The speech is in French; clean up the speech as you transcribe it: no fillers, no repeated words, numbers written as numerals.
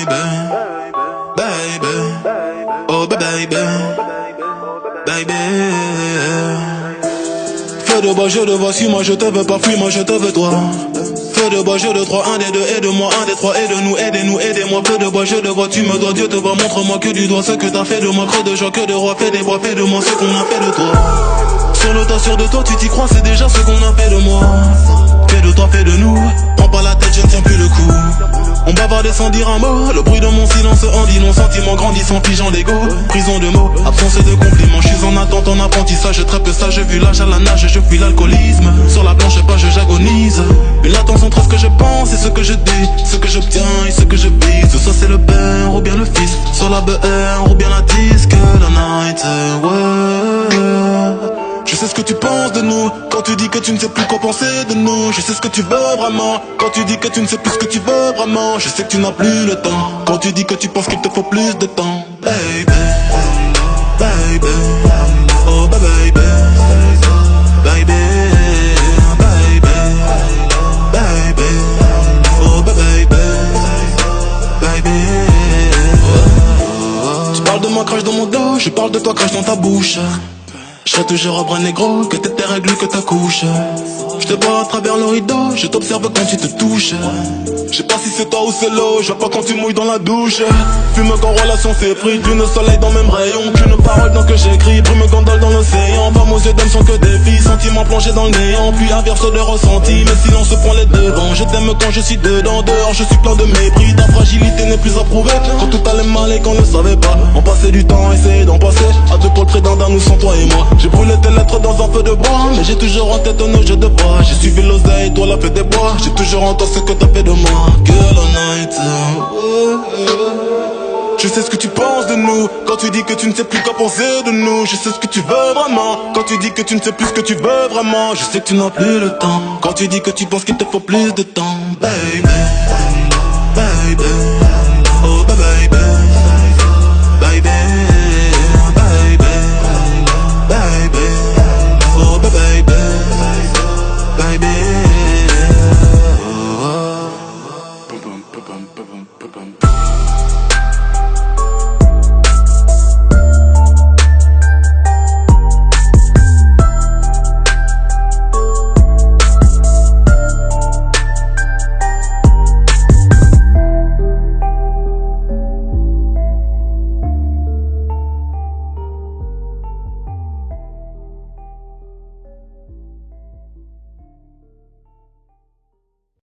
baby, baby, oh baby, baby. Fais de bois, je te vois, suis-moi, je te veux pas, fuis-moi, je te veux toi. Feu de bois, jeu de trois, un des deux, aide-moi, un des trois, aide-nous, aidez-nous, aidez-moi. Feu de bois, je te vois, tu me dois, Dieu te voit, montre-moi que du doigt ce que t'as fait de moi, creux de joie, que de roi, fais des bois, fais de moi ce qu'on a fait de toi. Sur le tas, sûr de toi, tu t'y crois, c'est déjà ce qu'on a fait de moi. Fais de toi, fais de nous, prends pas la tête, je ne tiens plus le coup. On bavarde sans dire un mot, le bruit de mon silence en dit non, sentiment grandissant, figeant d'ego. Prison de mots, absence de compliments, je suis en attente, en apprentissage, je trappe ça, je vu l'âge à la nage, je fuis l'alcoolisme. Sur la blanche page, j'agonise. Une latence entre ce que je pense et ce que je dis, ce que j'obtiens et ce que je bise. Soit c'est le père ou bien le fils, sur la BR ou bien la disque, la night, ouais. Je sais ce que tu penses de nous, quand tu dis que tu ne sais plus quoi penser de nous. Je sais ce que tu veux vraiment, quand tu dis que tu ne sais plus ce que tu veux vraiment. Je sais que tu n'as plus le temps, quand tu dis que tu penses qu'il te faut plus de temps. Baby, baby, oh baby, baby, baby, baby, oh baby, baby. Tu parles de moi, crache dans mon dos, je parle de toi, crache dans ta bouche. Je serai toujours un bras négro, que t'es tes règles, que ta couche. Je te vois à travers le rideau, je t'observe quand tu te touches. Je sais pas si c'est toi ou c'est l'eau, je vois pas quand tu mouilles dans la douche. Fume quand relation s'effrite, lune soleil dans même rayon. Qu'une parole dans que j'écris, brume gondole dans l'océan. Femmes aux yeux d'âme sont que des filles, sentiments plongés dans le néant. Puis averse de ressenti, mais silence se prend les devants. Je t'aime quand je suis dedans, dehors je suis plein de mépris. Ta fragilité n'est plus approuvée, quand tout allait mal et qu'on ne savait pas. On passait du temps, essayer d'en passer, à deux pour le prédent d'un nous sans toi et moi. J'ai brûlé tes lettres dans un feu de bois, mais j'ai toujours en tête nos jeux de bois. J'ai suivi l'oseille, toi la fête des bois. J'ai toujours en toi ce que t'as fait de moi. Girl all night, je sais ce que tu penses de nous, quand tu dis que tu ne sais plus quoi penser de nous. Je sais ce que tu veux vraiment, quand tu dis que tu ne sais plus ce que tu veux vraiment. Je sais que tu n'as plus le temps, quand tu dis que tu penses qu'il te faut plus de temps. Baby,